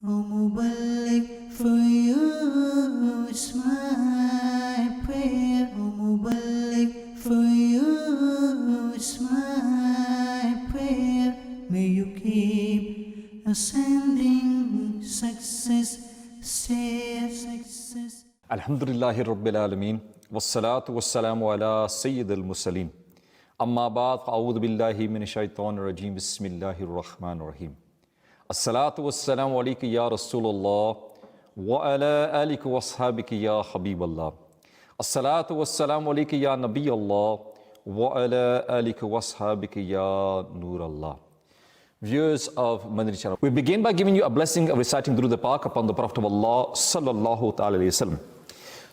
O Mubarak, for you is my prayer. O Mubarak, for you is my prayer. May you keep ascending success, success. Alhamdulillahi Rabbil Alameen. Wassalatu wassalamu ala Sayyidil Mursaleen. Amma ba'd, fa'awudhu billahi minash shaitanir rajeem. Bismillahir Rahmanir Rahim. As-salatu wassalamu alayka ya Rasulullah wa ala alika wa ashabika ya Habiballah. As-salatu wassalamu alayka ya Nabiyallah wa ala alika wa ashabika ya Nurallah. Viewers of Madani Channel, we begin by giving you a blessing of reciting Durud Pak upon the Prophet of Allah sallallahu ta'ala alayhi wa sallam.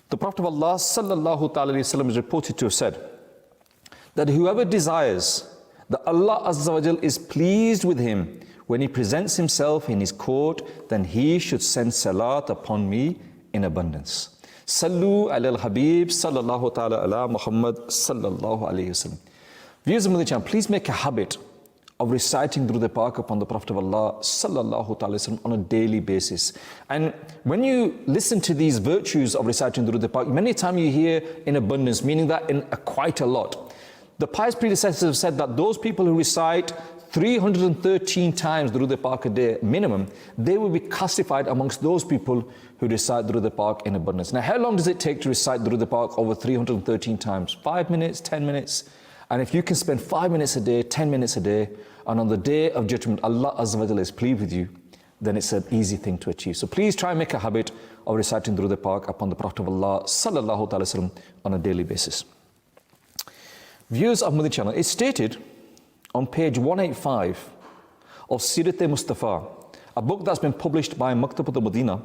The Prophet of Allah sallallahu ta'ala alayhi wa sallam is reported to have said that whoever desires that Allah Azza wa Jal is pleased with him when he presents himself in his court, then he should send salat upon me in abundance. Sallu ala al-Habib sallallahu ta'ala ala Muhammad sallallahu alayhi wa sallam. Viewers of Madani Channel, please make a habit of reciting Durud Pak upon the Prophet of Allah sallallahu ta'ala wa sallam on a daily basis. And when you listen to these virtues of reciting Durud Pak, many times you hear in abundance, meaning that in quite a lot. The pious predecessors have said that those people who recite 313 times Durud Pak a day minimum, they will be classified amongst those people who recite Durud Pak in abundance. Now, how long does it take to recite Durud Pak over 313 times? 5 minutes, 10 minutes? And if you can spend 5 minutes a day, 10 minutes a day, and on the day of judgment, Allah Azza wa Jalla is pleased with you, then it's an easy thing to achieve. So please try and make a habit of reciting Durud Pak upon the Prophet of Allah sallallahu ta'ala wasallam on a daily basis. Viewers of Madani Channel, it's stated on page 185 of Sirat-e-Mustafa, a book that's been published by Maktabat al-Madina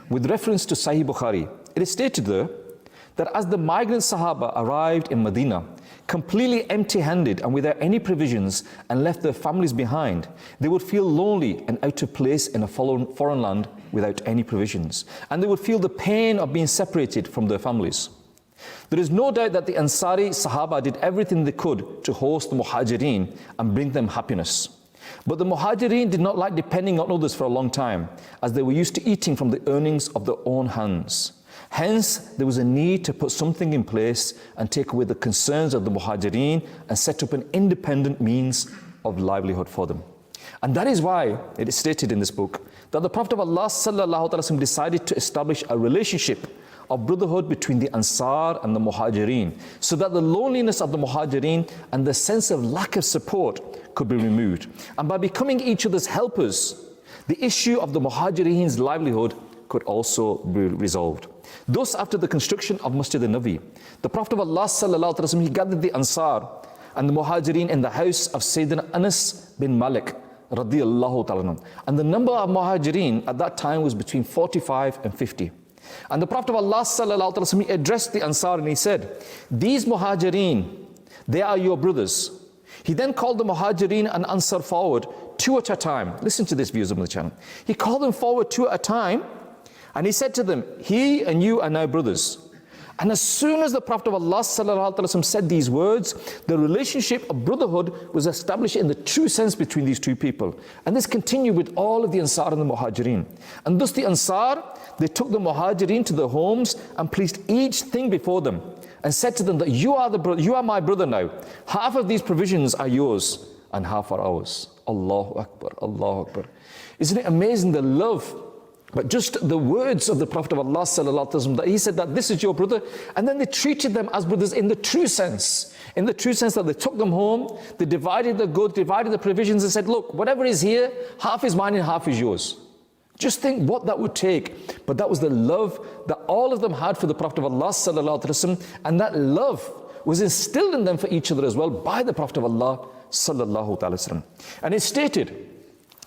with reference to Sahih Bukhari. It is stated there that as the migrant Sahaba arrived in Medina, completely empty-handed and without any provisions, and left their families behind, they would feel lonely and out of place in a foreign land without any provisions. And they would feel the pain of being separated from their families. There is no doubt that the Ansari Sahaba did everything they could to host the Muhajirin and bring them happiness. But the Muhajirin did not like depending on others for a long time, as they were used to eating from the earnings of their own hands. Hence, there was a need to put something in place and take away the concerns of the Muhajirin and set up an independent means of livelihood for them. And that is why it is stated in this book that the Prophet of Allah sallallahu alaihi wasallam decided to establish a relationship of brotherhood between the Ansar and the Muhajirin, so that the loneliness of the Muhajirin and the sense of lack of support could be removed. And by becoming each other's helpers, the issue of the Muhajirin's livelihood could also be resolved. Thus, after the construction of Masjid al-Nabi, the Prophet of Allah sallallahu alaihi wasallam, he gathered the Ansar and the Muhajirin in the house of Sayyidina Anas bin Malik radiyallahu ta'ala. And the number of Muhajirin at that time was between 45 and 50. And the Prophet of Allah sallallahu alaihi wasallam, he addressed the Ansar and he said, "These Muhajirin, they are your brothers." He then called the Muhajirin and Ansar forward two at a time. Listen to this, viewers of the channel. He called them forward two at a time, and he said to them, "He and you are now brothers." And as soon as the Prophet of Allah sallallahu alaihi wasallam said these words, the relationship of brotherhood was established in the true sense between these two people. And this continued with all of the Ansar and the Muhajirin. And thus the Ansar, they took the Muhajirin to their homes and placed each thing before them and said to them that you are my brother now. Half of these provisions are yours and half are ours. Allahu Akbar, Allahu Akbar. Isn't it amazing the love? But just the words of the Prophet of Allah sallallahu alaihi wasallam, that he said that this is your brother, and then they treated them as brothers in the true sense. In the true sense that they took them home, they divided the goods, divided the provisions, and said, look, whatever is here, half is mine and half is yours. Just think what that would take. But that was the love that all of them had for the Prophet of Allah sallallahu alaihi wasallam, and that love was instilled in them for each other as well by the Prophet of Allah sallallahu alaihi wasallam. And it's stated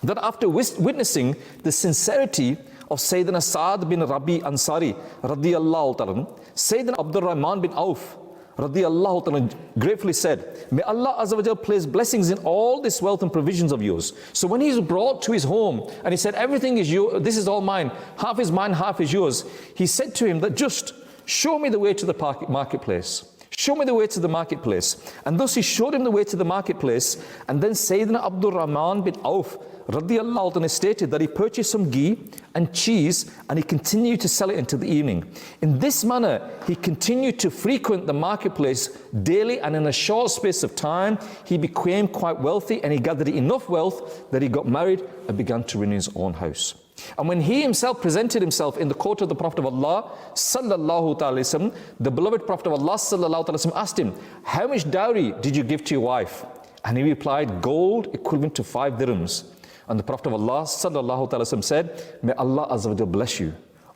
that after witnessing the sincerity of Sayyidina Sa'ad bin Rabi Ansari radiyallahu ta'ala, Sayyidina Abdul Rahman bin Auf radiyallahu ta'ala gratefully said, "May Allah Azza wa Jalla place blessings in all this wealth and provisions of yours." So when he's brought to his home and he said, "Everything is yours, this is all mine, half is mine, half is yours," he said to him that just show me the way to the marketplace. Show me the way to the marketplace. And thus he showed him the way to the marketplace. And then Sayyidina Abdul Rahman bin Auf radiallahu anhu stated that he purchased some ghee and cheese and he continued to sell it until the evening. In this manner, he continued to frequent the marketplace daily, and in a short space of time, he became quite wealthy and he gathered enough wealth that he got married and began to renew his own house. And when he himself presented himself in the court of the Prophet of Allah sallallahu alaihi wasallam, the beloved Prophet of Allah sallallahu alaihi wasallam asked him, "How much dowry did you give to your wife?" And he replied, "Gold equivalent to 5 dirhams." And the Prophet of Allah sallallahu alaihi wasallam said, "May Allah azza wa jalla bless you.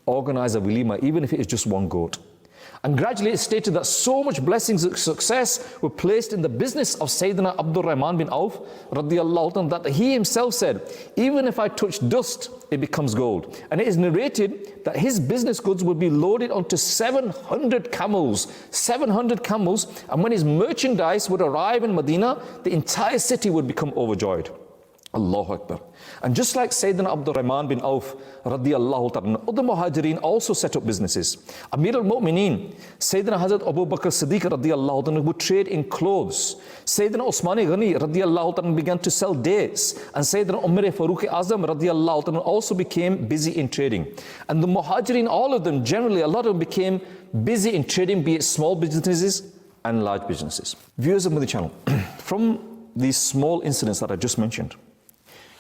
Organize a walima, even if it is just 1 goat." And gradually it stated that so much blessings and success were placed in the business of Sayyidina Abdul Rahman bin Auf radiallahu anhu, that he himself said, "Even if I touch dust, it becomes gold." And it is narrated that his business goods would be loaded onto 700 camels, and when his merchandise would arrive in Medina, the entire city would become overjoyed. Allahu Akbar. And just like Sayyidina Abdul Rahman bin Auf radiallahu ta'ala, other muhajirin also set up businesses. Amir al-Mu'mineen, Sayyidina Hazrat Abu Bakr Siddiq radiallahu ta'ala would trade in clothes. Sayyidina Usman Ghani radiallahu ta'ala began to sell dates. And Sayyidina Umar Farooq Azam radiallahu ta'ala also became busy in trading. And the muhajirin, all of them, generally a lot of them became busy in trading, be it small businesses and large businesses. Viewers of Madani Channel, from these small incidents that I just mentioned,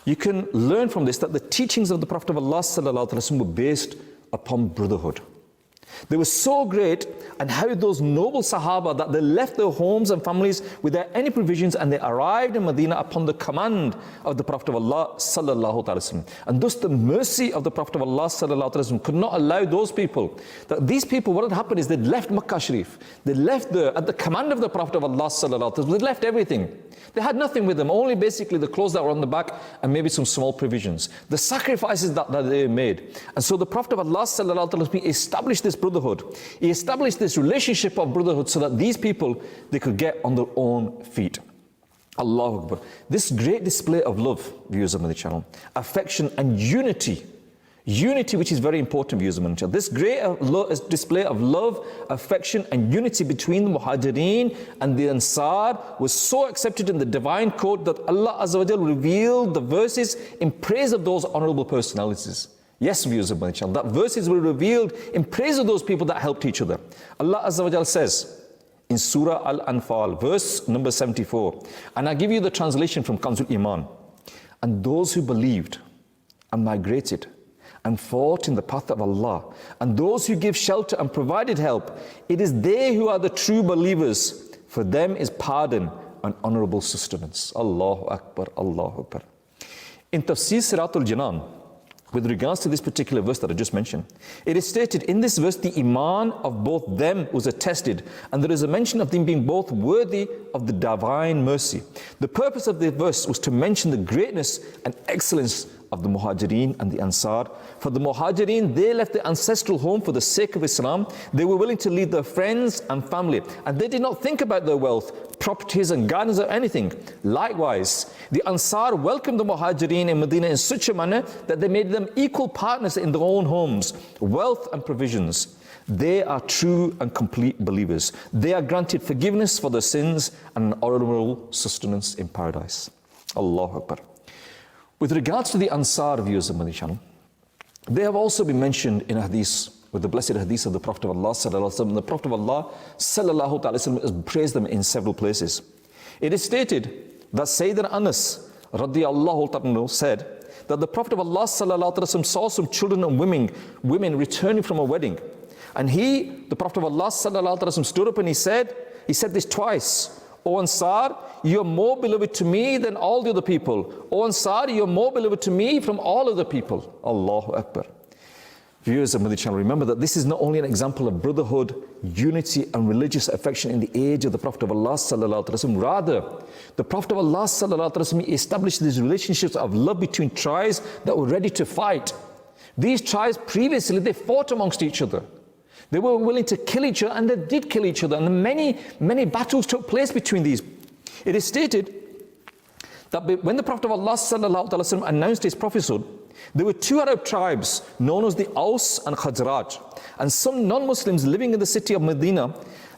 you can learn from this that the teachings of the Prophet of Allah sallallahu alaihi wasallam were based upon brotherhood. They were so great, and how those noble Sahaba that they left their homes and families without any provisions and they arrived in Medina upon the command of the Prophet of Allah sallallahu alaihi wasallam. And thus the mercy of the Prophet of Allah sallallahu alaihi wasallam could not allow those people, that these people, what had happened is they'd left Makkah Sharif, they left there at the command of the Prophet of Allah sallallahu alaihi wasallam, they left everything. They had nothing with them, only basically the clothes that were on the back and maybe some small provisions. The sacrifices that they made. And so the Prophet of Allah sallallahu alaihi wasallam established this brotherhood. He established this relationship of brotherhood so that these people, they could get on their own feet. Allahu Akbar. This great display of love, viewers of Madani Channel, affection and unity, which is very important, viewers of Madani Channel. This great display of love, affection and unity between the Muhajirin and the Ansar was so accepted in the divine code that Allah Azza wa Jalla revealed the verses in praise of those honorable personalities. Yes, viewers of Madani Channel, that verses were revealed in praise of those people that helped each other. Allah Azza wa Jalla says in Surah Al-Anfal, verse number 74, and I give you the translation from Kanzul Iman, "And those who believed and migrated and fought in the path of Allah, and those who give shelter and provided help, it is they who are the true believers. For them is pardon and honorable sustenance." Allahu Akbar, Allahu Akbar. In Tafsir Siratul Janan, with regards to this particular verse that I just mentioned, it is stated in this verse the iman of both them was attested, and there is a mention of them being both worthy of the divine mercy. The purpose of the verse was to mention the greatness and excellence of the Muhajirin and the Ansar. For the Muhajirin, they left their ancestral home for the sake of Islam. They were willing to leave their friends and family, and they did not think about their wealth, properties and gardens or anything. Likewise, the Ansar welcomed the Muhajirin in Medina in such a manner that they made them equal partners in their own homes, wealth and provisions. They are true and complete believers. They are granted forgiveness for their sins and an honorable sustenance in paradise. Allahu Akbar. With regards to the Ansar, viewers of Madani Channel, they have also been mentioned in a hadith, with the blessed hadith of the Prophet of Allah sallallahu alaihi wasallam. The Prophet of Allah sallallahu alaihi wasallam has praised them in several places. It is stated that Sayyidina Anas radiallahu ta'ala said that the Prophet of Allah sallallahu alaihi wasallam saw some children and women returning from a wedding, and the Prophet of Allah sallallahu alaihi wasallam stood up and he said this twice: "O Ansar, you are more beloved to me than all the other people. O Ansar, you are more beloved to me from all other people." Allahu Akbar. Viewers of Madani Channel, remember that this is not only an example of brotherhood, unity and religious affection in the age of the Prophet of Allah sallallahu alaihi wasallam. Rather, the Prophet of Allah sallallahu alaihi wasallam established these relationships of love between tribes that were ready to fight. These tribes previously, they fought amongst each other. They were willing to kill each other, and they did kill each other, and many battles took place between these. It is stated that when the Prophet of Allah sallallahu alaihi wasallam announced his prophethood, there were 2 Arab tribes known as the Aus and Khazraj, and some non-Muslims living in the city of Medina.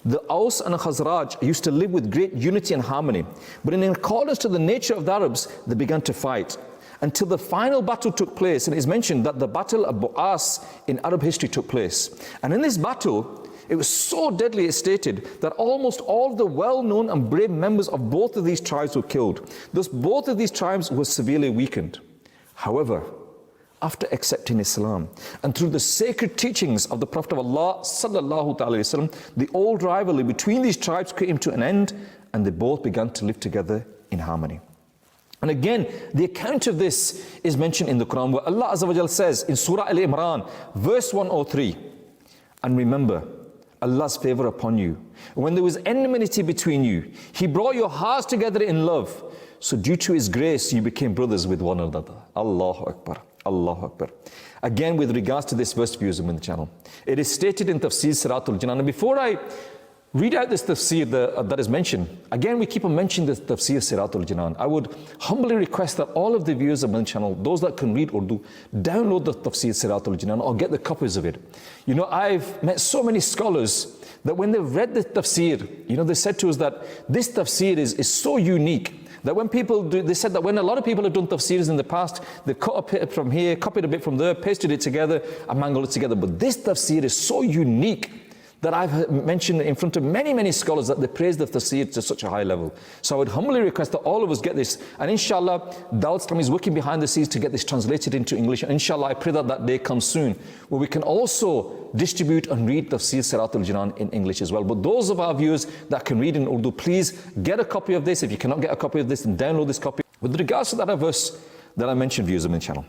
The Aus and Khazraj used to live with great unity and harmony, but in accordance to the nature of the Arabs, they began to fight. until the final battle took place. And it is mentioned that the battle of Bu'as in Arab history took place. And in this battle, it was so deadly, it's stated, that almost all the well-known and brave members of both of these tribes were killed. Thus, both of these tribes were severely weakened. However, after accepting Islam and through the sacred teachings of the Prophet of Allah sallallahu alaihi wasallam, the old rivalry between these tribes came to an end, and they both began to live together in harmony. And again, the account of this is mentioned in the Quran, where Allah Azza wa Jal says in Surah Al-Imran, verse 103, and remember Allah's favor upon you. When there was enmity between you, He brought your hearts together in love. So due to His grace, you became brothers with one another. Allahu Akbar. Allahu Akbar. Again, with regards to this verse, viewers in the channel, it is stated in Tafsir Siratul Jinan. And before I read out this tafsir that is mentioned, again, we keep on mentioning this Tafsir Siratul Jinan. I would humbly request that all of the viewers of my channel, those that can read Urdu, download the Tafsir Siratul Jinan or get the copies of it. You know, I've met so many scholars that when they've read the tafsir, you know, they said to us that this tafsir is so unique. That when people do, they said that when a lot of people have done tafsirs in the past, they've cut a bit from here, copied a bit from there, pasted it together, and mangled it together. But this tafsir is so unique that I've mentioned in front of many, many scholars that they praise the tafsir to such a high level. So I would humbly request that all of us get this. And inshallah, Dawud Islam is working behind the scenes to get this translated into English. And inshallah, I pray that that day comes soon, where we can also distribute and read Tafsir Siratul Jinan in English as well. But those of our viewers that can read in Urdu, please get a copy of this. If you cannot get a copy of this, then download this copy. With regards to that verse that I mentioned, viewers of my channel,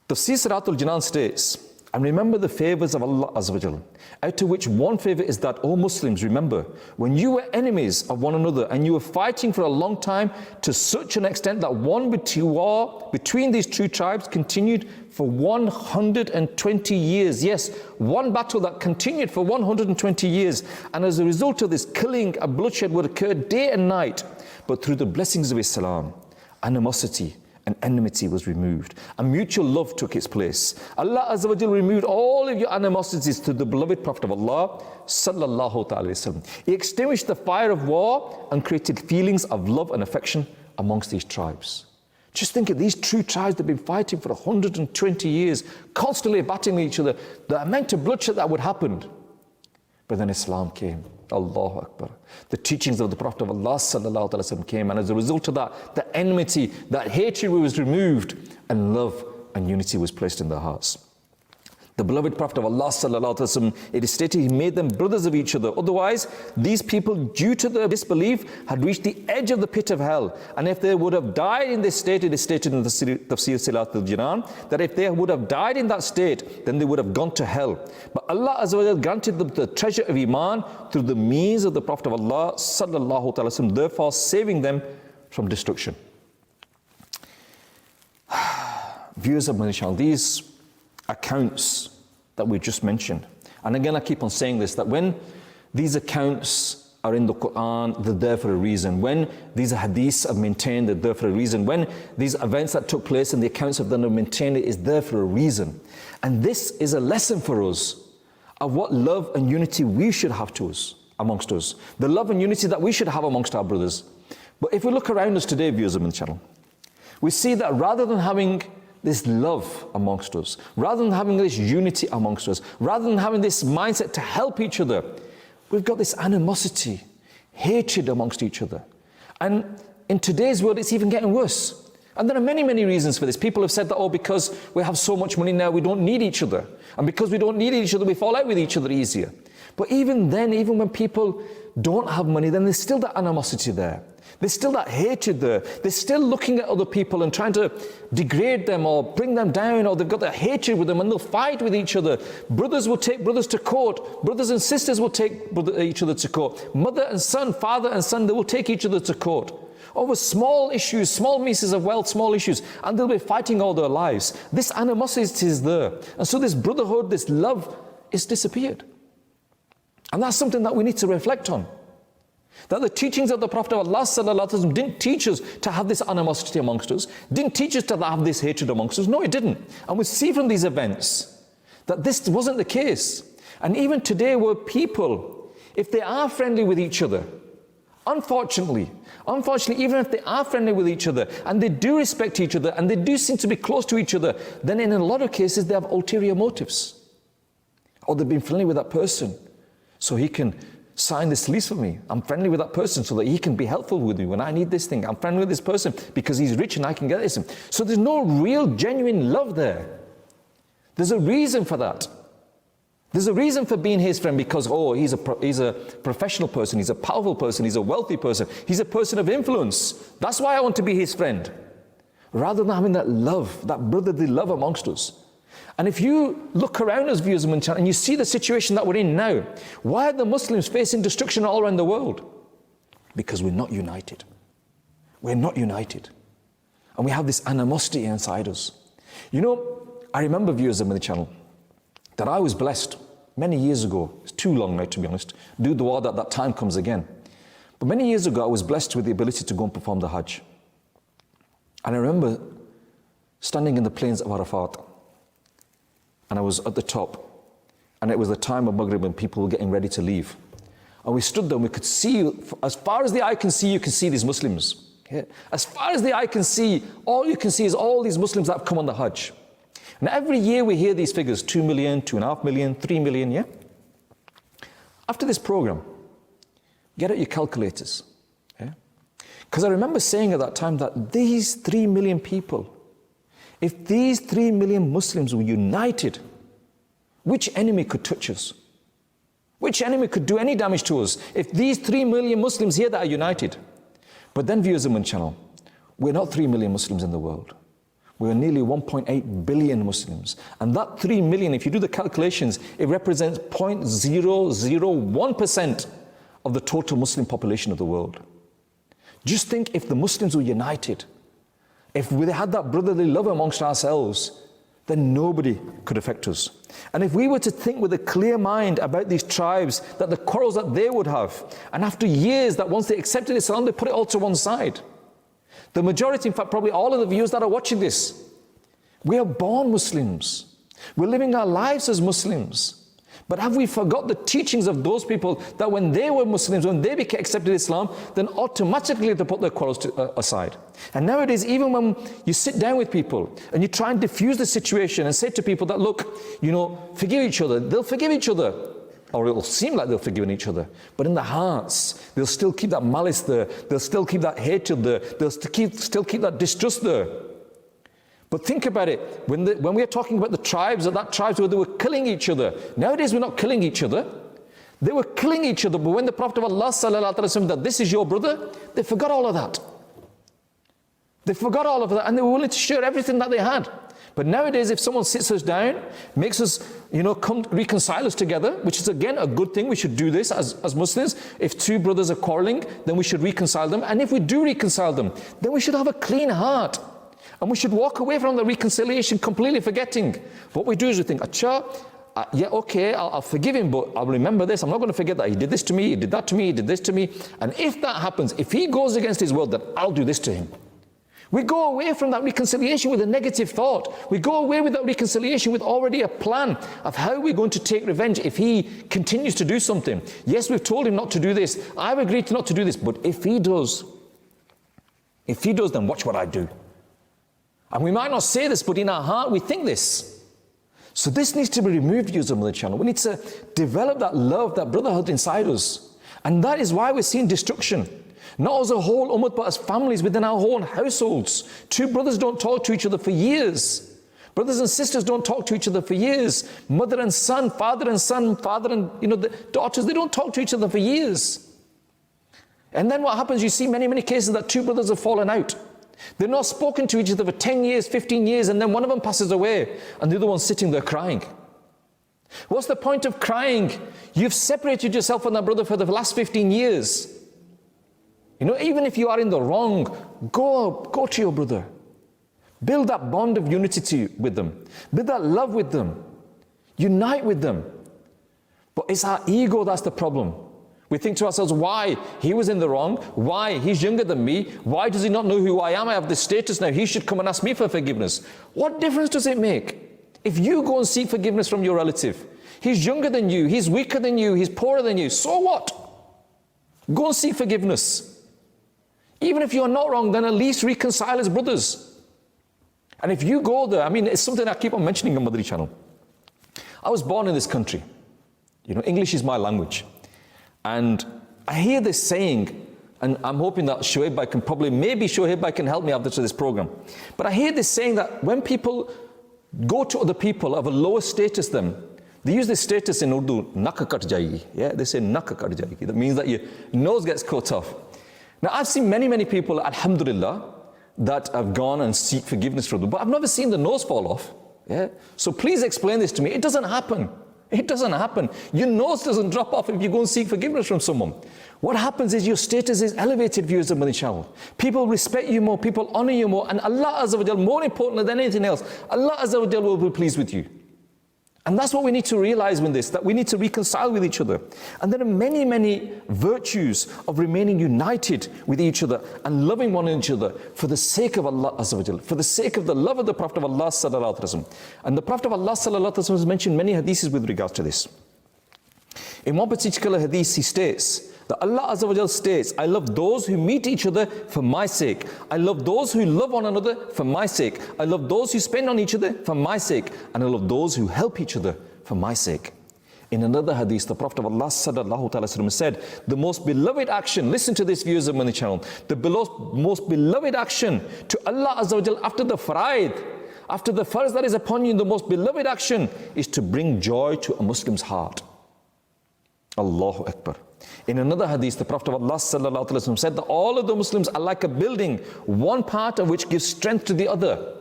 Tafsir Siratul Jinan states, and remember the favors of Allah Azza wa Jal, out of which one favor is that, O Muslims, remember, when you were enemies of one another and you were fighting for a long time to such an extent that war between these two tribes continued for 120 years. Yes, one battle that continued for 120 years. And as a result of this, killing and bloodshed would occur day and night. But through the blessings of Islam, animosity and enmity was removed, and mutual love took its place. Allah Azza wa Jal removed all of your animosities to the beloved Prophet of Allah sallallahu ta'ala wasallam. He extinguished the fire of war and created feelings of love and affection amongst these tribes. Just think of these two tribes that have been fighting for 120 years, constantly battling each other, the amount of bloodshed that would happen. But then Islam came. Allahu Akbar. The teachings of the Prophet of Allah sallallahu alaihi wasallam came, and as a result of that, the enmity, that hatred was removed, and love and unity was placed in their hearts. The beloved Prophet of Allah sallallahu alaihi wasallam, it is stated, he made them brothers of each other. Otherwise, these people, due to their disbelief, had reached the edge of the pit of hell. And if they would have died in this state, it is stated in the Tafsir Siratul Jinan, that if they would have died in that state, then they would have gone to hell. But Allah Azza wa Jal granted them the treasure of Iman through the means of the Prophet of Allah sallallahu alaihi wasallam, therefore saving them from destruction. Viewers of my channel, these accounts that we just mentioned, and again I keep on saying this, that when these accounts are in the Quran, they're there for a reason. When these hadiths are maintained, they're there for a reason. When these events that took place and the accounts of them are maintained, it is there for a reason. And this is a lesson for us of what love and unity we should have to us, amongst us. The love and unity that we should have amongst our brothers. But if we look around us today, viewers of my channel, we see that rather than having this love amongst us, rather than having this unity amongst us, rather than having this mindset to help each other, we've got this animosity, hatred amongst each other. And in today's world, it's even getting worse. And there are many, many reasons for this. People have said that, oh, because we have so much money now, we don't need each other. And because we don't need each other, we fall out with each other easier. But even then, even when people don't have money, then there's still that animosity there. There's still that hatred there. They're still looking at other people and trying to degrade them or bring them down, or they've got that hatred with them and they'll fight with each other. Brothers will take brothers to court. Brothers and sisters will take each other to court. Mother and son, father and son, they will take each other to court over small issues, small pieces of wealth, small issues, and they'll be fighting all their lives. This animosity is there. And so this brotherhood, this love is disappeared. And that's something that we need to reflect on. That the teachings of the Prophet of Allah sallallahu alaihi wasallam didn't teach us to have this animosity amongst us, didn't teach us to have this hatred amongst us. No, it didn't. And we see from these events that this wasn't the case. And even today, where people, if they are friendly with each other, Unfortunately, even if they are friendly with each other and they do respect each other and they do seem to be close to each other, then in a lot of cases they have ulterior motives. Or they've been friendly with that person so he can sign this lease for me. I'm friendly with that person so that he can be helpful with me when I need this thing. I'm friendly with this person because he's rich and I can get this. So there's no real genuine love there. There's a reason for that. There's a reason for being his friend because, oh, he's a professional person, he's a powerful person, he's a wealthy person, he's a person of influence. That's why I want to be his friend. Rather than having that love, that brotherly love amongst us. And if you look around us, viewers of Madani Channel, and you see the situation that we're in now, why are the Muslims facing destruction all around the world? Because we're not united. We're not united. And we have this animosity inside us. You know, I remember, viewers of Madani Channel, that I was blessed many years ago. It's too long now, to be honest. Do dua that time comes again. But many years ago, I was blessed with the ability to go and perform the Hajj. And I remember standing in the plains of Arafat, and I was at the top, and it was the time of Maghrib when people were getting ready to leave. And we stood there and we could see, as far as the eye can see, you can see these Muslims. Yeah. As far as the eye can see, all you can see is all these Muslims that have come on the Hajj. And every year we hear these figures, 2 million, 2.5 million, 3 million, yeah? After this program, get out your calculators, yeah? Because I remember saying at that time that these 3 million people, if these 3 million Muslims were united, which enemy could touch us? Which enemy could do any damage to us if these 3 million Muslims here that are united? But then, viewers of Madani Channel, we're not 3 million Muslims in the world. We're nearly 1.8 billion Muslims. And that 3 million, if you do the calculations, it represents 0.001% of the total Muslim population of the world. Just think if the Muslims were united, if we had that brotherly love amongst ourselves, then nobody could affect us. And if we were to think with a clear mind about these tribes, that the quarrels that they would have, and after years that once they accepted Islam, they put it all to one side. The majority, in fact, probably all of the viewers that are watching this, we are born Muslims. We're living our lives as Muslims. But have we forgot the teachings of those people that when they were Muslims, when they accepted Islam, then automatically they put their quarrels aside. And nowadays, even when you sit down with people and you try and diffuse the situation and say to people that, look, you know, forgive each other, they'll forgive each other. Or it'll seem like they'll forgive each other. But in their hearts, they'll still keep that malice there. They'll still keep that hatred there. They'll still keep that distrust there. But think about it. When we are talking about the tribes, that tribes where they were killing each other. Nowadays, we're not killing each other. They were killing each other. But when the Prophet of Allah ﷺ that this is your brother, they forgot all of that. They forgot all of that. And they were willing to share everything that they had. But nowadays, if someone sits us down, makes us, come reconcile us together, which is again a good thing, we should do this as Muslims. If two brothers are quarreling, then we should reconcile them. And if we do reconcile them, then we should have a clean heart. And we should walk away from the reconciliation completely forgetting. What we do is we think, yeah, okay, I'll forgive him, but I'll remember this. I'm not going to forget that he did this to me, he did that to me, he did this to me. And if that happens, if he goes against his word, then I'll do this to him. We go away from that reconciliation with a negative thought. We go away with that reconciliation with already a plan of how we're going to take revenge if he continues to do something. Yes, we've told him not to do this. I've agreed not to do this. But if he does, then watch what I do. And we might not say this, but in our heart we think this. So this needs to be removed, viewers of Madani Channel. We need to develop that love, that brotherhood inside us. And that is why we're seeing destruction. Not as a whole ummah, but as families within our own households. Two brothers don't talk to each other for years. Brothers and sisters don't talk to each other for years. Mother and son, father and the daughters, they don't talk to each other for years. And then what happens, you see many cases that two brothers have fallen out. They're not spoken to each other for 10 years, 15 years, and then one of them passes away, and the other one's sitting there crying. What's the point of crying? You've separated yourself from that brother for the last 15 years. Even if you are in the wrong, go to your brother. Build that bond of unity with them. Build that love with them. Unite with them. But it's our ego that's the problem. We think to ourselves, why? He was in the wrong. Why? He's younger than me. Why does he not know who I am? I have this status now. He should come and ask me for forgiveness. What difference does it make? If you go and seek forgiveness from your relative, he's younger than you, he's weaker than you, he's poorer than you, so what? Go and seek forgiveness. Even if you are not wrong, then at least reconcile as brothers. And if you go there, I mean, it's something I keep on mentioning on Madani Channel. I was born in this country. You know, English is my language. And I hear this saying, and I'm hoping that Shoaib Bhai can maybe Shoaib Bhai can help me after this program. But I hear this saying that when people go to other people of a lower status than them, they use this status in Urdu, nak kat jayegi. Yeah, they say nak kat jayegi. That means that your nose gets cut off. Now, I've seen many people, alhamdulillah, that have gone and seek forgiveness from them, but I've never seen the nose fall off. Yeah? So please explain this to me. It doesn't happen. It doesn't happen. Your nose doesn't drop off if you go and seek forgiveness from someone. What happens is your status is elevated, viewers of Madani Channel. People respect you more, people honor you more, and Allah Azza wa Jal, more importantly than anything else, Allah Azza wa Jal will be pleased with you. And that's what we need to realize with this, that we need to reconcile with each other. And there are many virtues of remaining united with each other and loving one another for the sake of Allah Azza wa Jal, for the sake of the love of the Prophet of Allah Sallallahu Alaihi Wasallam. And the Prophet of Allah Sallallahu Alaihi Wasallam has mentioned many hadiths with regards to this. In one particular hadith, he states that Allah Azza wa Jal states, I love those who meet each other for my sake. I love those who love one another for my sake. I love those who spend on each other for my sake. And I love those who help each other for my sake. In another hadith, the Prophet of Allah Sallallahu Alaihi Wasallam said, the most beloved action, listen to this, viewers of Madani Channel, the most beloved action to Allah Azza wa Jal after the faraid, after the farz that is upon you, the most beloved action is to bring joy to a Muslim's heart. Allahu Akbar. In another hadith, the Prophet of Allah Sallallahu Alaihi Wasallam said that all of the Muslims are like a building, one part of which gives strength to the other.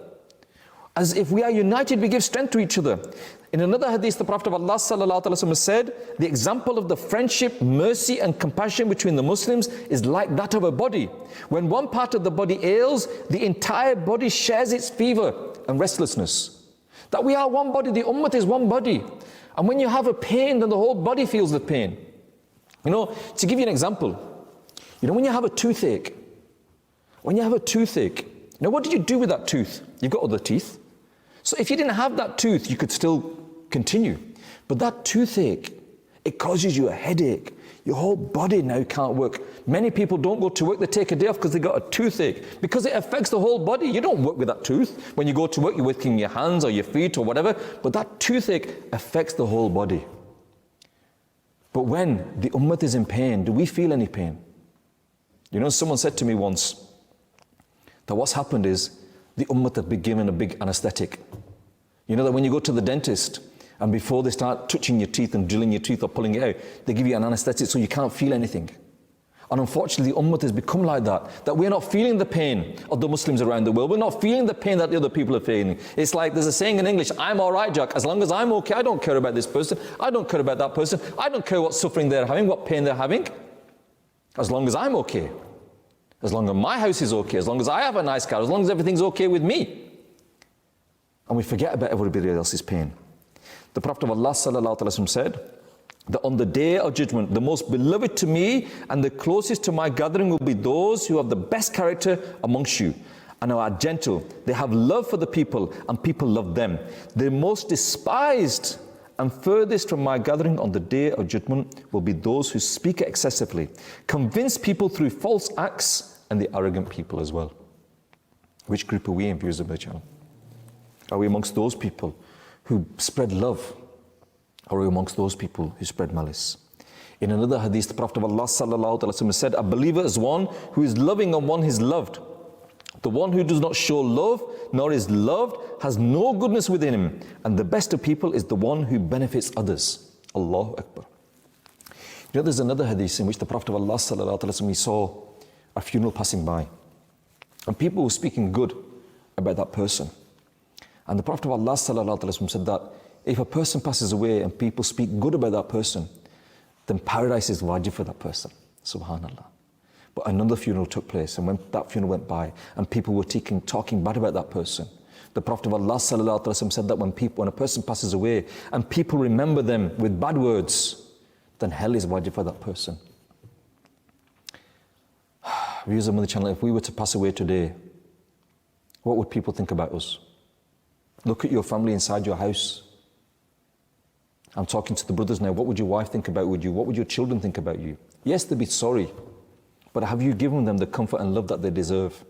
As if we are united, we give strength to each other. In another hadith, the Prophet of Allah Sallallahu Alaihi Wasallam said, the example of the friendship, mercy and compassion between the Muslims is like that of a body. When one part of the body ails, the entire body shares its fever and restlessness. That we are one body, the ummah is one body. And when you have a pain, then the whole body feels the pain. You know, to give you an example, you know, when you have a toothache, what do you do with that tooth? You've got other teeth. So if you didn't have that tooth, you could still continue. But that toothache, it causes you a headache. Your whole body now can't work. Many people don't go to work, they take a day off because they got a toothache. Because it affects the whole body. You don't work with that tooth. When you go to work, you're working your hands or your feet or whatever. But that toothache affects the whole body. But when the ummah is in pain, do we feel any pain? You know, someone said to me once that what's happened is the ummah have been given a big anesthetic. You know that when you go to the dentist and before they start touching your teeth and drilling your teeth or pulling it out, they give you an anesthetic so you can't feel anything. And unfortunately, the ummah has become like that we're not feeling the pain of the Muslims around the world. We're not feeling the pain that the other people are feeling. It's like there's a saying in English, I'm all right, Jack. As long as I'm okay, I don't care about this person. I don't care about that person. I don't care what suffering they're having, what pain they're having. As long as I'm okay. As long as my house is okay. As long as I have a nice car. As long as everything's okay with me. And we forget about everybody else's pain. The Prophet of Allah Sallallahu Alaihi Wasallam said that on the day of judgment, the most beloved to me and the closest to my gathering will be those who have the best character amongst you and are gentle. They have love for the people and people love them. The most despised and furthest from my gathering on the day of judgment will be those who speak excessively, convince people through false acts, and the arrogant people as well. Which group are we in, viewers of the channel? Are we amongst those people who spread love? Or are we amongst those people who spread malice? In another hadith, the Prophet of Allah Sallallahu Alaihi Wasallam said, a believer is one who is loving and one who is loved. The one who does not show love nor is loved has no goodness within him. And the best of people is the one who benefits others. Allahu Akbar. You know, there's another hadith in which the Prophet of Allah Sallallahu Alaihi Wasallam, he saw a funeral passing by. And people were speaking good about that person. And the Prophet of Allah Sallallahu Alaihi Wasallam said that if a person passes away and people speak good about that person, then paradise is wajib for that person. Subhanallah. But another funeral took place, and when that funeral went by and people were talking bad about that person, the Prophet of Allah Sallallahu Alaihi Wasallam said that when a person passes away and people remember them with bad words, then hell is wajib for that person. Viewers of the channel, if we were to pass away today, what would people think about us? Look at your family inside your house. I'm talking to the brothers now. What would your wife think about you? What would your children think about you? Yes, they'll be sorry, but have you given them the comfort and love that they deserve?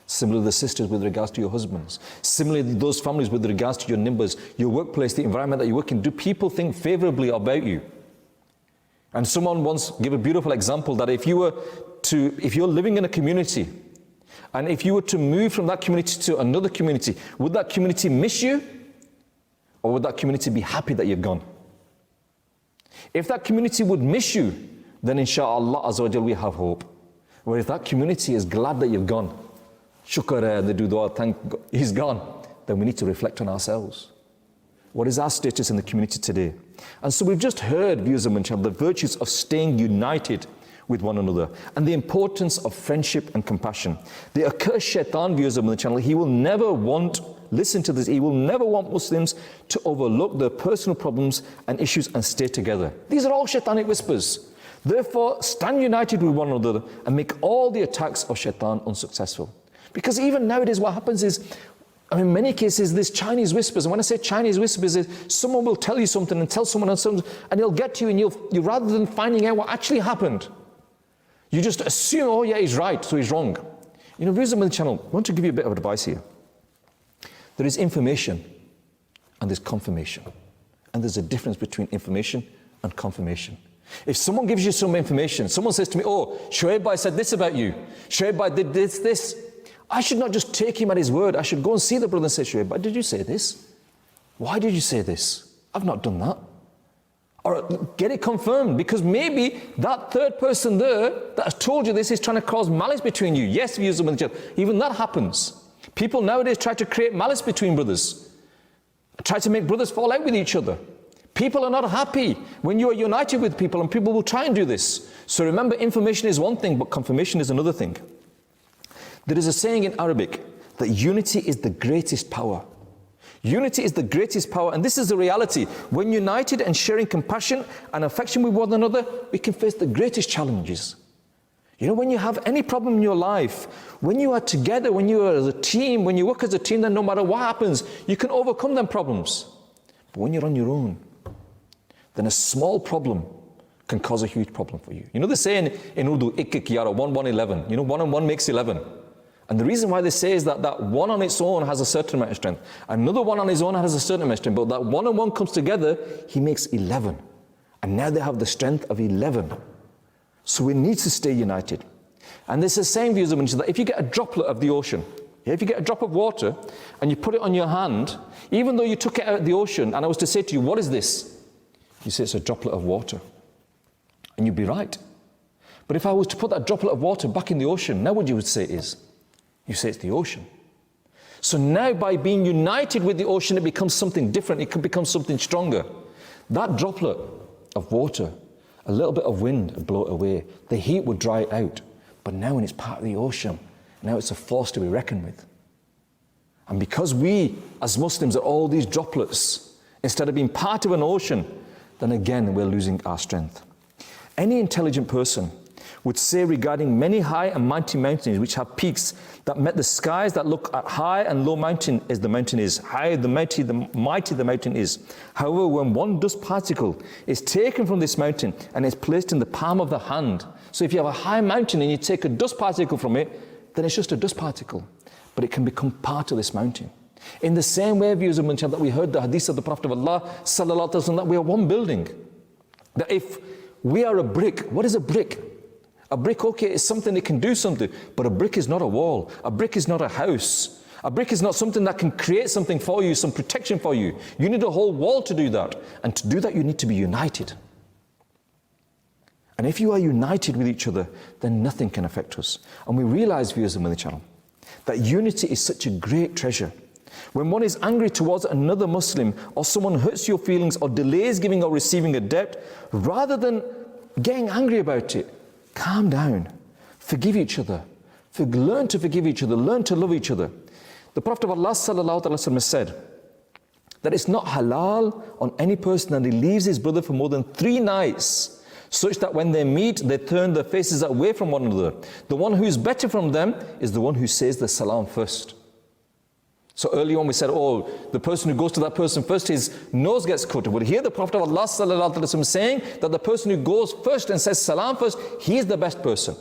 Similarly, the sisters with regards to your husbands. Similarly, those families with regards to your neighbors, your workplace, the environment that you work in. Do people think favorably about you? And someone once gave a beautiful example that if you're living in a community, and if you were to move from that community to another community, would that community miss you? Or would that community be happy that you're gone? If that community would miss you, then inshallah Azza wa Jal, we have hope. Where if that community is glad that you've gone, shukr, they do dua, thank God, he's gone, then we need to reflect on ourselves. What is our status in the community today? And so we've just heard, viewers of Madani Channel, the virtues of staying united with one another and the importance of friendship and compassion. The accursed shaitan, viewers of Madani Channel, he will never want, listen to this, he will never want Muslims to overlook their personal problems and issues and stay together. These are all shaitanic whispers. Therefore, stand united with one another and make all the attacks of shaitan unsuccessful. Because even nowadays what happens is, in many cases, there's Chinese whispers. And when I say Chinese whispers, is someone will tell you something and tell someone else something, and he'll get to you, and you rather than finding out what actually happened, you just assume, oh yeah, he's right, so he's wrong. You know, viewers of Madani Channel, I want to give you a bit of advice here. There is information and there's confirmation. And there's a difference between information and confirmation. If someone gives you some information, someone says to me, oh, Shoaib Bhai said this about you, Shoaib Bhai did this. I should not just take him at his word. I should go and see the brother and say, Shoaib, did you say this? Why did you say this? I've not done that. Or get it confirmed, because maybe that third person there that has told you this is trying to cause malice between you. Yes, viewers of Madani Channel, even that happens. People nowadays try to create malice between brothers, try to make brothers fall out with each other. People are not happy when you are united with people, and people will try and do this. So remember, information is one thing, but confirmation is another thing. There is a saying in Arabic that unity is the greatest power. Unity is the greatest power, and this is the reality. When united and sharing compassion and affection with one another, we can face the greatest challenges. You know, when you have any problem in your life, when you are together, when you are as a team, when you work as a team, then no matter what happens, you can overcome them problems. But when you're on your own, then a small problem can cause a huge problem for you. You know the saying in Urdu, ik ik yara, 1 1 11. You know, 1 and 1 makes 11. And the reason why they say is that 1 on its own has a certain amount of strength. Another 1 on its own has a certain amount of strength. But that 1 and 1 comes together, he makes 11. And now they have the strength of 11. So we need to stay united. And there's a saying, viewers of Madani, that if you get a droplet of the ocean, if you get a drop of water and you put it on your hand, even though you took it out of the ocean, and I was to say to you, what is this? You say it's a droplet of water. And you'd be right. But if I was to put that droplet of water back in the ocean, now what you would say is, you say it's the ocean. So now by being united with the ocean, it becomes something different. It can become something stronger. That droplet of water, a little bit of wind would blow it away. The heat would dry it out. But now when it's part of the ocean, now it's a force to be reckoned with. And because we, as Muslims, are all these droplets, instead of being part of an ocean, then again we're losing our strength. Any intelligent person would say regarding many high and mighty mountains which have peaks that met the skies that look at high and low mountain as the mountain is, high the mighty the mountain is. However, when one dust particle is taken from this mountain and is placed in the palm of the hand, so if you have a high mountain and you take a dust particle from it, then it's just a dust particle, but it can become part of this mountain. In the same way, viewers of Madani Channel, that we heard the hadith of the Prophet of Allah sallallahu alaihi wasallam, that we are one building. That if we are a brick, what is a brick? A brick, okay, is something that can do something, but a brick is not a wall. A brick is not a house. A brick is not something that can create something for you, some protection for you. You need a whole wall to do that. And to do that, you need to be united. And if you are united with each other, then nothing can affect us. And we realize, viewers of Madani Channel, that unity is such a great treasure. When one is angry towards another Muslim, or someone hurts your feelings or delays giving or receiving a debt, rather than getting angry about it, calm down, forgive each other, learn to forgive each other, learn to love each other. The Prophet of Allah sallallahu alaihi wasallam said that it's not halal on any person that he leaves his brother for more than 3 nights, such that when they meet, they turn their faces away from one another. The one who is better from them is the one who says the salam first. So early on we said, oh, the person who goes to that person first, his nose gets cut. Well, here the Prophet of Allah sallallahu alaihi wasallam is saying that the person who goes first and says salam first, he is the best person.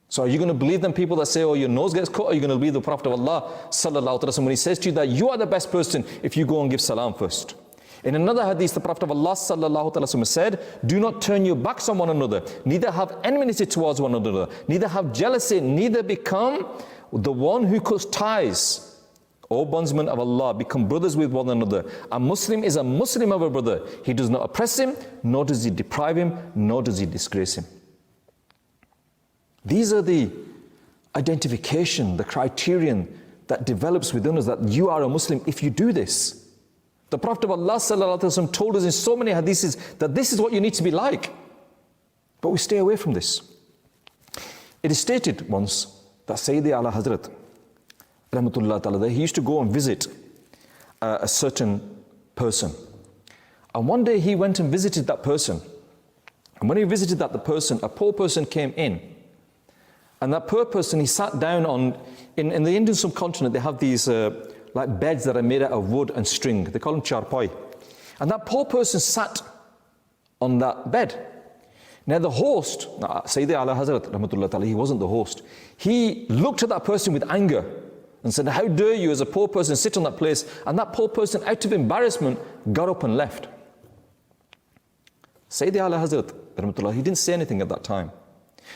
So are you going to believe them people that say, oh, your nose gets cut, or are you going to believe the Prophet of Allah sallallahu alaihi wasallam when he says to you that you are the best person if you go and give salam first? In another hadith, the Prophet of Allah sallallahu alaihi wasallam said, do not turn your backs on one another, neither have enmity towards one another, neither have jealousy, neither become the one who cuts ties. O bondsmen of Allah, become brothers with one another. A Muslim is a Muslim of a brother. He does not oppress him, nor does he deprive him, nor does he disgrace him. These are the identification, the criterion that develops within us that you are a Muslim if you do this. The Prophet of Allah sallallahu alaihi wasallam told us in so many hadiths that this is what you need to be like. But we stay away from this. It is stated once that Sayyidi Ala Hazrat, rahmatullah ta'ala, he used to go and visit a certain person. And one day he went and visited that person. And when he visited that person, a poor person came in. And that poor person, he sat down on, in the Indian subcontinent, they have these like beds that are made out of wood and string. They call them charpai. And that poor person sat on that bed. Now the host, Sayyidi Ala Hazrat, rahmatullah ta'ala, he wasn't the host. He looked at that person with anger and said, how dare you as a poor person sit on that place? And that poor person, out of embarrassment, got up and left. Sayyidi Ala Hazrat, rahmatullah, he didn't say anything at that time.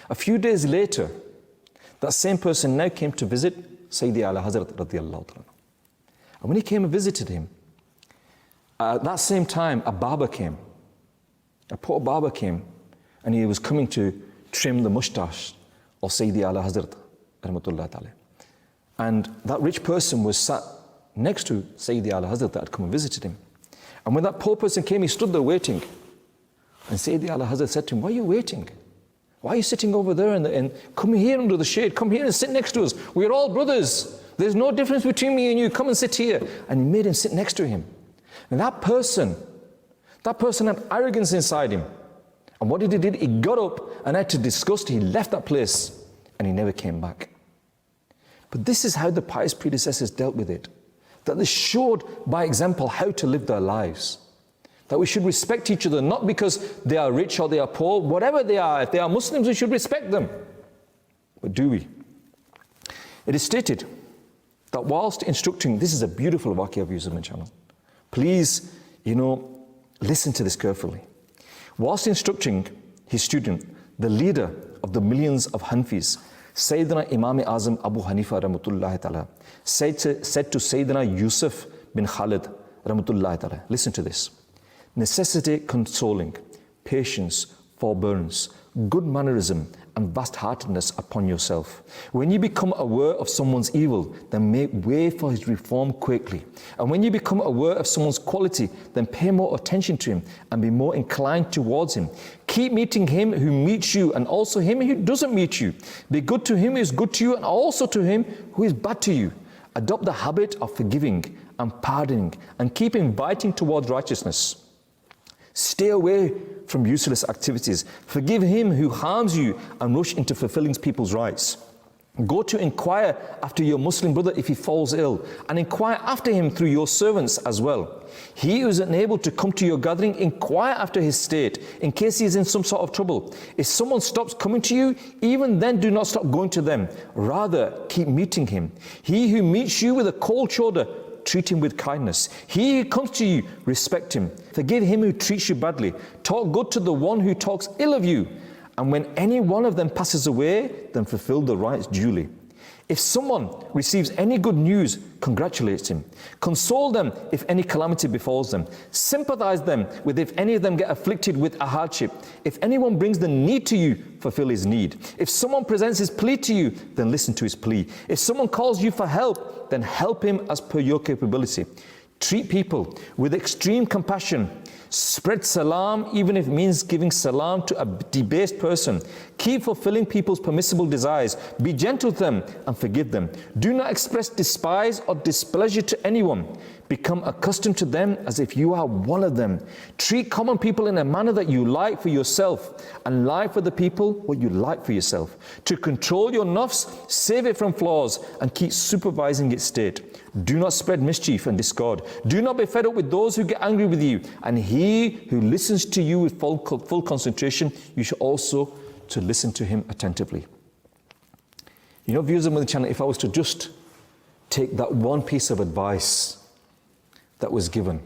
A few days later, that same person now came to visit Sayyidi Ala Hazrat radiyallahu ta'ala. And when he came and visited him, at that same time, a barber came. A poor barber came, and he was coming to trim the mustache of Sayyidi Ala Hazrat rahmatullah ta'ala. And that rich person was sat next to Sayyidi Ala Hazrat that had come and visited him. And when that poor person came, he stood there waiting. And Sayyidi Ala Hazrat said to him, why are you waiting? Why are you sitting over there and come here under the shade? Come here and sit next to us. We're all brothers. There's no difference between me and you. Come and sit here. And he made him sit next to him. And that person had arrogance inside him. And what did he do? He got up and out of disgust, he left that place and he never came back. But this is how the pious predecessors dealt with it. That they showed by example how to live their lives. That we should respect each other, not because they are rich or they are poor, whatever they are. If they are Muslims, we should respect them. But do we? It is stated that whilst instructing, this is a beautiful waqi of Yusuf channel. Please, listen to this carefully. Whilst instructing his student, the leader of the millions of Hanfis, Sayyidina Imam Azam Abu Hanifa rahmatullahi ta'ala, said to Sayyidina Yusuf bin Khalid rahmatullahi ta'ala, listen to this. Necessity consoling, patience, forbearance, good mannerism, and vast-heartedness upon yourself. When you become aware of someone's evil, then make way for his reform quickly. And when you become aware of someone's quality, then pay more attention to him and be more inclined towards him. Keep meeting him who meets you and also him who doesn't meet you. Be good to him who is good to you and also to him who is bad to you. Adopt the habit of forgiving and pardoning and keep inviting towards righteousness. Stay away from useless activities. Forgive him who harms you and rush into fulfilling people's rights. Go to inquire after your Muslim brother if he falls ill, and inquire after him through your servants as well. He who is unable to come to your gathering, inquire after his state, in case he is in some sort of trouble. If someone stops coming to you, even then do not stop going to them. Rather, keep meeting him. He who meets you with a cold shoulder, treat him with kindness. He who comes to you, respect him. Forgive him who treats you badly. Talk good to the one who talks ill of you. And when any one of them passes away, then fulfill the rights duly. If someone receives any good news, congratulate him. Console them if any calamity befalls them. Sympathize them with if any of them get afflicted with a hardship. If anyone brings the need to you, fulfill his need. If someone presents his plea to you, then listen to his plea. If someone calls you for help, then help him as per your capability. Treat people with extreme compassion. Spread salam even if it means giving salam to a debased person. Keep fulfilling people's permissible desires. Be gentle to them and forgive them. Do not express despise or displeasure to anyone. Become accustomed to them as if you are one of them. Treat common people in a manner that you like for yourself, and like for the people what you like for yourself. To control your nafs, save it from flaws, and keep supervising its state. Do not spread mischief and discord. Do not be fed up with those who get angry with you. And he who listens to you with full concentration, you should also to listen to him attentively. You know, viewers of Madani Channel, if I was to just take that one piece of advice that was given,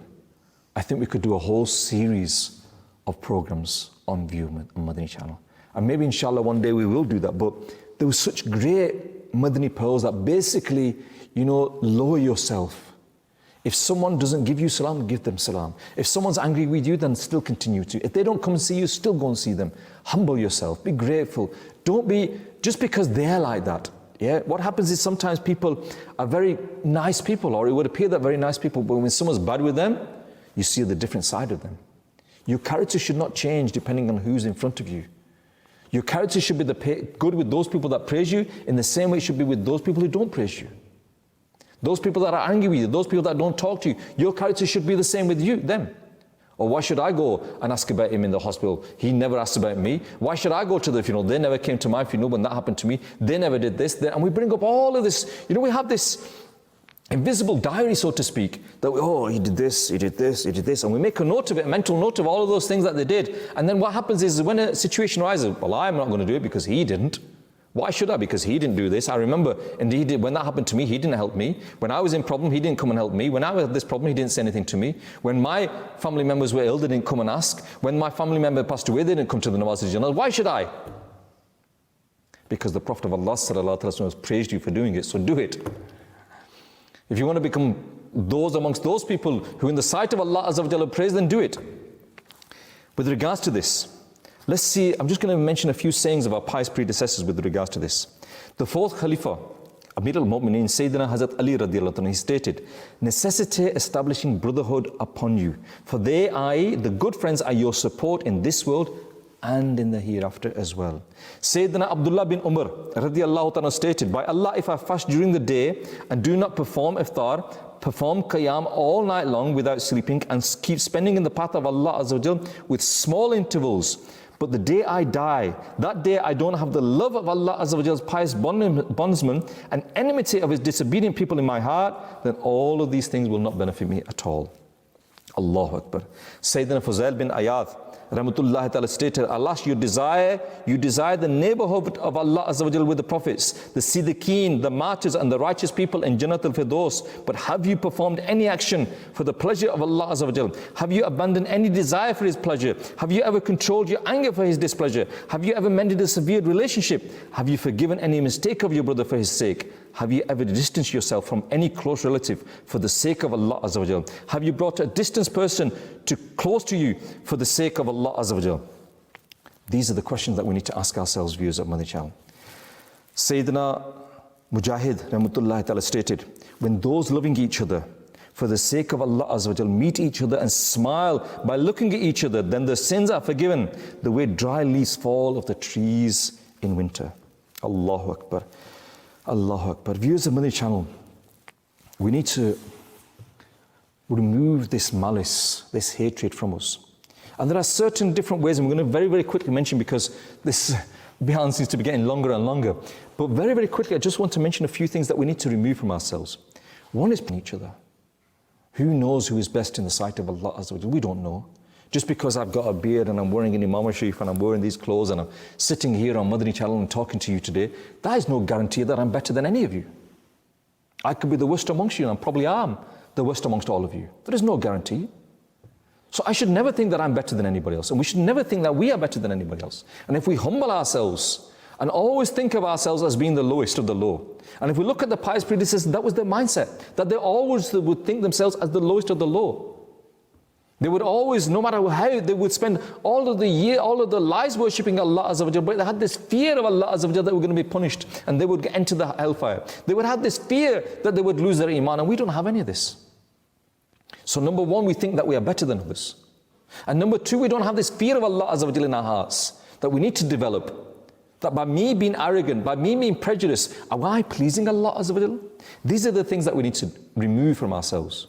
I think we could do a whole series of programs on Madani Channel. And maybe inshallah one day we will do that. But there was such great Madani pearls that basically, you know, lower yourself. If someone doesn't give you salam, give them salam. If someone's angry with you, then still continue to. If they don't come and see you, still go and see them. Humble yourself, be grateful. Don't be, just because they're like that. Yeah, what happens is sometimes people are very nice people, or it would appear that very nice people, but when someone's bad with them, you see the different side of them. Your character should not change depending on who's in front of you. Your character should be good with those people that praise you, in the same way it should be with those people who don't praise you. Those people that are angry with you, those people that don't talk to you, your character should be the same with them. Or why should I go and ask about him in the hospital? He never asked about me. Why should I go to the funeral? They never came to my funeral when that happened to me. They never did this. And we bring up all of this. You know, we have this invisible diary, so to speak, that he did this, he did this, he did this. And we make a note of it, a mental note of all of those things that they did. And then what happens is when a situation arises, well, I'm not going to do it because he didn't. Why should I? Because he didn't do this. I remember, indeed, when that happened to me, he didn't help me. When I was in problem, he didn't come and help me. When I had this problem, he didn't say anything to me. When my family members were ill, they didn't come and ask. When my family member passed away, they didn't come to the Nawaz al-Jannah. Why should I? Because the Prophet of Allah sallallahu alaihi wasallam has praised you for doing it, so do it. If you want to become those amongst those people who in the sight of Allah Azza wa Jalla praise, then do it. With regards to this, let's see, I'm just going to mention a few sayings of our pious predecessors with regards to this. The fourth Khalifa, Amir al-Mu'mineen, Sayyidina Hazrat Ali radiallahu anhu, he stated, necessitate establishing brotherhood upon you, for they, i.e., the good friends, are your support in this world and in the hereafter as well. Sayyidina Abdullah bin Umar radiallahu anhu stated, by Allah, if I fast during the day and do not perform iftar, perform qiyam all night long without sleeping, and keep spending in the path of Allah Azza wa Jal with small intervals, but the day I die, that day I don't have the love of Allah Azza wa Jal's pious bondsman and enmity of his disobedient people in my heart, then all of these things will not benefit me at all. Allahu Akbar. Sayyidina Fuzail bin Ayad Rahmatullahi ta'ala stated, alas, you desire the neighborhood of Allah Azza wa Jal with the prophets, the Siddiqeen, the martyrs and the righteous people in Jannat al-Firdaus. But have you performed any action for the pleasure of Allah Azza wa Jal? Have you abandoned any desire for His pleasure? Have you ever controlled your anger for His displeasure? Have you ever mended a severed relationship? Have you forgiven any mistake of your brother for his sake? Have you ever distanced yourself from any close relative for the sake of Allah Azza wa Jal? Have you brought a distant person close to you for the sake of Allah Azza wa Jal? These are the questions that we need to ask ourselves, viewers of Madani Channel. Sayyidina Mujahid Rahmatullahi ta'ala stated, when those loving each other for the sake of Allah Azza wa Jal meet each other and smile by looking at each other, then their sins are forgiven the way dry leaves fall of the trees in winter. Allahu Akbar. Allahu Akbar. Viewers of Madani Channel, we need to remove this malice, this hatred from us. And there are certain different ways, and we're going to very, very quickly mention, because this Bayan seems to be getting longer and longer. But very, very quickly, I just want to mention a few things that we need to remove from ourselves. One is each other. Who knows who is best in the sight of Allah Azza wa Jalla? We don't know. Just because I've got a beard and I'm wearing an imam sharif and I'm wearing these clothes and I'm sitting here on Madani Channel and talking to you today, that is no guarantee that I'm better than any of you. I could be the worst amongst you, and I probably am the worst amongst all of you. There is no guarantee. So I should never think that I'm better than anybody else, and we should never think that we are better than anybody else. And if we humble ourselves and always think of ourselves as being the lowest of the low, and if we look at the pious predecessors, that was their mindset, that they always would think themselves as the lowest of the low. They would always, no matter how, they would spend all of the lives worshipping Allah Azza wa Jalla, but they had this fear of Allah Azza wa Jalla that they were going to be punished and they would enter the hellfire. They would have this fear that they would lose their iman, and we don't have any of this. So number one, we think that we are better than others. And number two, we don't have this fear of Allah Azza wa Jalla in our hearts that we need to develop. That by me being arrogant, by me being prejudiced, am I pleasing Allah Azza wa Jalla? These are the things that we need to remove from ourselves.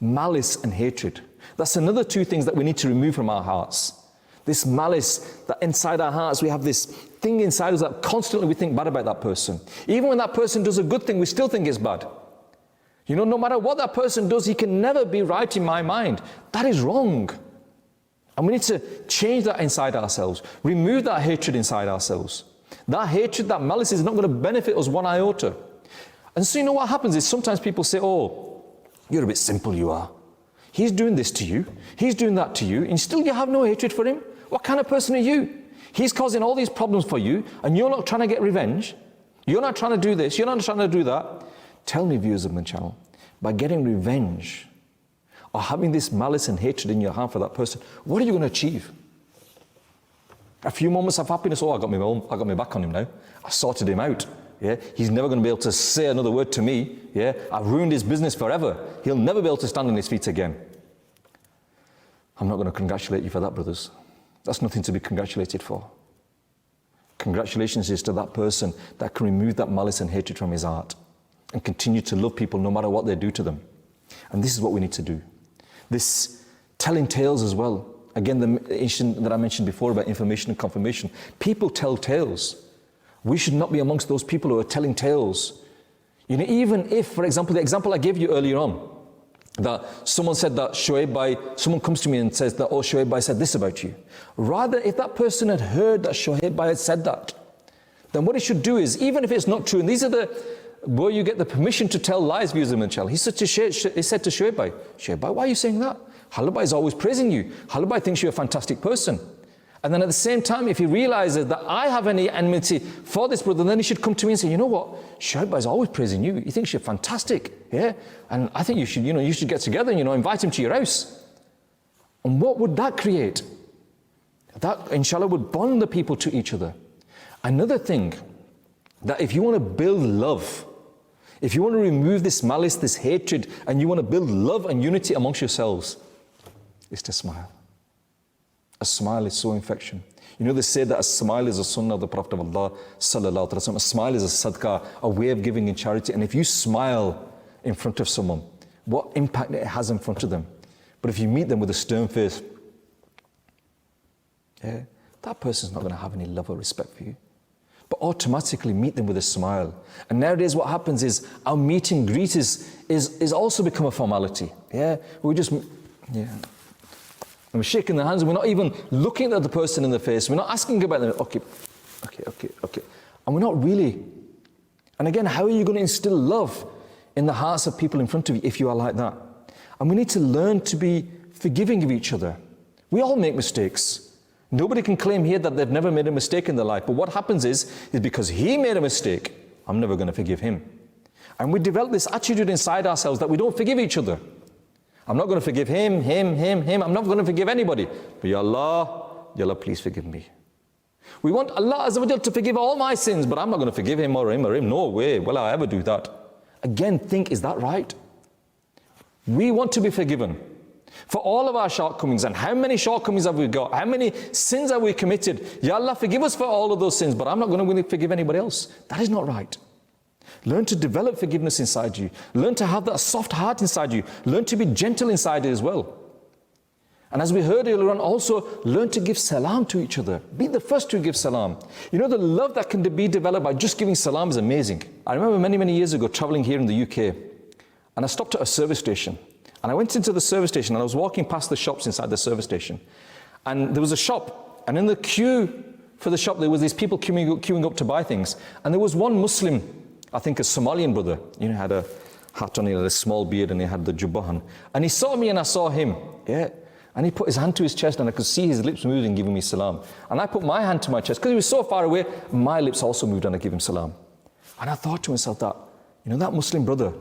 Malice and hatred. That's another two things that we need to remove from our hearts. This malice, that inside our hearts we have this thing inside us that constantly we think bad about that person. Even when that person does a good thing, we still think it's bad. You know, no matter what that person does, he can never be right in my mind. That is wrong. And we need to change that inside ourselves. Remove that hatred inside ourselves. That hatred, that malice is not going to benefit us one iota. And so you know what happens is sometimes people say, oh, you're a bit simple, you are. He's doing this to you. He's doing that to you. And still you have no hatred for him? What kind of person are you? He's causing all these problems for you and you're not trying to get revenge. You're not trying to do this. You're not trying to do that. Tell me, viewers of my channel, by getting revenge or having this malice and hatred in your heart for that person, what are you going to achieve? A few moments of happiness. Oh, I got my back on him now. I sorted him out. Yeah, he's never going to be able to say another word to me. Yeah, I've ruined his business forever. He'll never be able to stand on his feet again. I'm not going to congratulate you for that, brothers. That's nothing to be congratulated for. Congratulations is to that person that can remove that malice and hatred from his heart and continue to love people no matter what they do to them. And this is what we need to do. This telling tales as well. Again, the issue that I mentioned before about information and confirmation. People tell tales. We should not be amongst those people who are telling tales. You know, even if, for example, the example I gave you earlier on, that someone said that someone comes to me and says that, oh, Shoaib said this about you. Rather, if that person had heard that Shoaib had said that, then what he should do is, even if it's not true, and these are where you get the permission to tell lies, viewers of my channel. He said to Shoaib, why are you saying that? Halabai is always praising you. Halabai thinks you're a fantastic person. And then at the same time, if he realizes that I have any enmity for this brother, then he should come to me and say, you know what, Shoaib is always praising you. He thinks you're fantastic, yeah? And I think you should get together and, invite him to your house. And what would that create? That, inshallah, would bond the people to each other. Another thing, that if you want to build love, if you want to remove this malice, this hatred, and you want to build love and unity amongst yourselves, is to smile. A smile is so infection. You know, they say that a smile is a sunnah of the Prophet of Allah, sallallahu alaihi wasallam. A smile is a sadaqah, a way of giving in charity. And if you smile in front of someone, what impact it has in front of them. But if you meet them with a stern face, yeah, that person's not going to have any love or respect for you. But automatically meet them with a smile. And nowadays what happens is our meet and greet is also become a formality. Yeah, we just, yeah. And we're shaking their hands and we're not even looking at the person in the face. We're not asking about them. Okay. And we're not really. And again, how are you going to instill love in the hearts of people in front of you if you are like that? And we need to learn to be forgiving of each other. We all make mistakes. Nobody can claim here that they've never made a mistake in their life. But what happens is because he made a mistake, I'm never going to forgive him. And we develop this attitude inside ourselves that we don't forgive each other. I'm not going to forgive him. I'm not going to forgive anybody. But Ya Allah, please forgive me. We want Allah Azza wa Jal to forgive all my sins, but I'm not going to forgive him or him. No way will I ever do that. Again, think, is that right? We want to be forgiven for all of our shortcomings. And how many shortcomings have we got? How many sins have we committed? Ya Allah, forgive us for all of those sins, but I'm not going to really forgive anybody else. That is not right. Learn to develop forgiveness inside you. Learn to have that soft heart inside you. Learn to be gentle inside it as well. And as we heard earlier on, also learn to give salam to each other. Be the first to give salam. You know, the love that can be developed by just giving salam is amazing. I remember many years ago traveling here in the UK, and I stopped at a service station. And I went into the service station and I was walking past the shops inside the service station. And there was a shop, and in the queue for the shop there was these people queuing up to buy things. And there was one Muslim, I think a Somalian brother, had a hat on, he had a small beard and he had the jubbah on. And he saw me and I saw him, yeah. And he put his hand to his chest and I could see his lips moving, giving me salam. And I put my hand to my chest, because he was so far away, my lips also moved and I gave him salam. And I thought to myself that, that Muslim brother,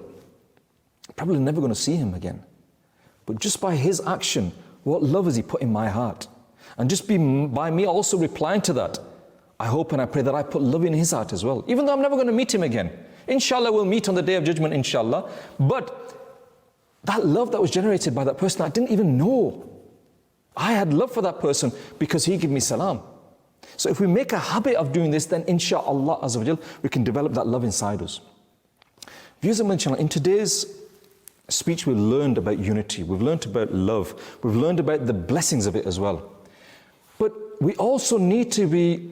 probably never going to see him again. But just by his action, what love has he put in my heart? And just by me also replying to that, I hope and I pray that I put love in his heart as well. Even though I'm never going to meet him again. Inshallah, we'll meet on the Day of Judgment, inshallah. But that love that was generated by that person, I didn't even know. I had love for that person because he gave me salam. So if we make a habit of doing this, then inshallah, Azza wa Jal, we can develop that love inside us. Viewers of my channel, in today's speech we've learned about unity, we've learned about love, we've learned about the blessings of it as well. But we also need to be,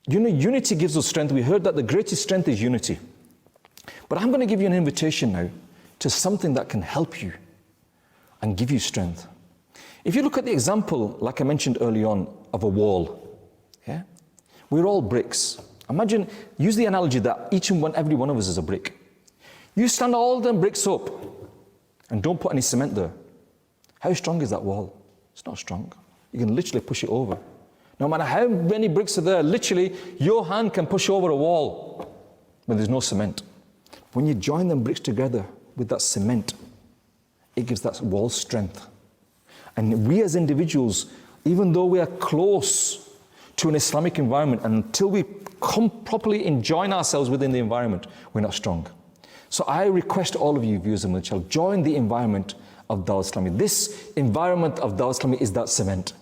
unity gives us strength. We heard that the greatest strength is unity. But I'm going to give you an invitation now to something that can help you and give you strength. If you look at the example, like I mentioned early on, of a wall, yeah? We're all bricks. Imagine, use the analogy that every one of us is a brick. You stand all them bricks up and don't put any cement there. How strong is that wall? It's not strong. You can literally push it over. No matter how many bricks are there, literally your hand can push over a wall when there's no cement. When you join them bricks together with that cement, it gives that wall strength. And we as individuals, even though we are close to an Islamic environment, until we come properly and join ourselves within the environment, we're not strong. So I request all of you viewers of Madani Channel, join the environment of Dawah Islami. This environment of Dawah Islami is that cement.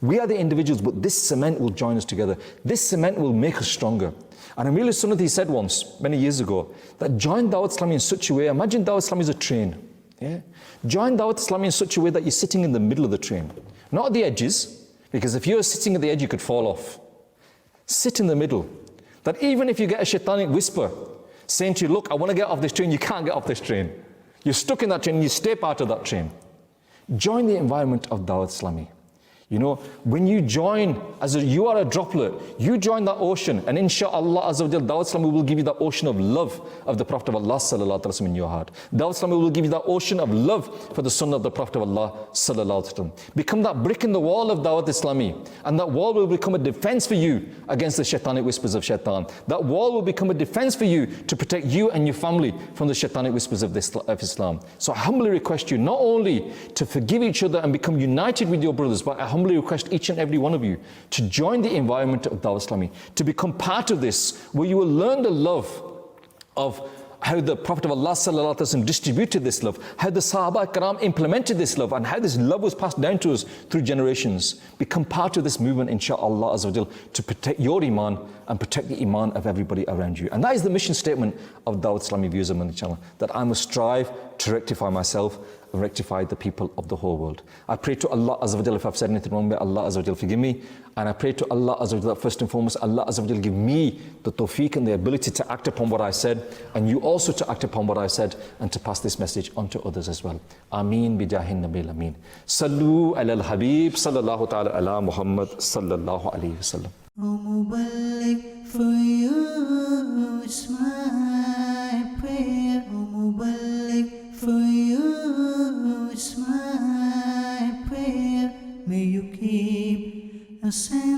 We are the individuals, but this cement will join us together. This cement will make us stronger. And Amir Sunnah, he said once, many years ago, that join Dawah Islami in such a way, imagine Dawah Islami is a train. Yeah? Join Dawah Islami in such a way that you're sitting in the middle of the train, not at the edges, because if you're sitting at the edge, you could fall off. Sit in the middle. That even if you get a shaitanic whisper saying to you, look, I want to get off this train, you can't get off this train. You're stuck in that train, you stay part of that train. Join the environment of Dawah Islami. When you join, you are a droplet, you join that ocean, and inshallah Azza wa Jal, Dawah Islami will give you that ocean of love of the Prophet of Allah sallallahu alaihi wasallam in your heart. Dawah Islami will give you that ocean of love for the Sunnah of the Prophet of Allah sallallahu alaihi wasallam. Become that brick in the wall of Dawah Islami, and that wall will become a defense for you against the shaitanic whispers of shaitan. That wall will become a defense for you to protect you and your family from the shaitanic whispers of Islam. So I humbly request you not only to forgive each other and become united with your brothers, but I humbly request each and every one of you to join the environment of Dawah Islami, to become part of this, where you will learn the love of how the Prophet of Allah sallallahu alaihi wasallam distributed this love, how the Sahaba Karam implemented this love, and how this love was passed down to us through generations. Become part of this movement, inshallah Azza wa Jal, to protect your iman and protect the iman of everybody around you. And that is the mission statement of Dawah Islami viewers of Madani Channel, that I must strive to rectify myself and rectify the people of the whole world. I pray to Allah Azza wa Jal, if I've said anything wrong, may Allah Azza wa Jal forgive me. And I pray to Allah Azza wa Jal, first and foremost, Allah Azza wa Jal give me the tawfiq and the ability to act upon what I said, and you also to act upon what I said, and to pass this message on to others as well. Ameen bijahin nabil ameen. Sallu ala al-habib sallallahu ta'ala ala Muhammad sallallahu alayhi wa sallam. O Mubarak, for you is my prayer. O Mubarak, for you is my prayer. May you keep us in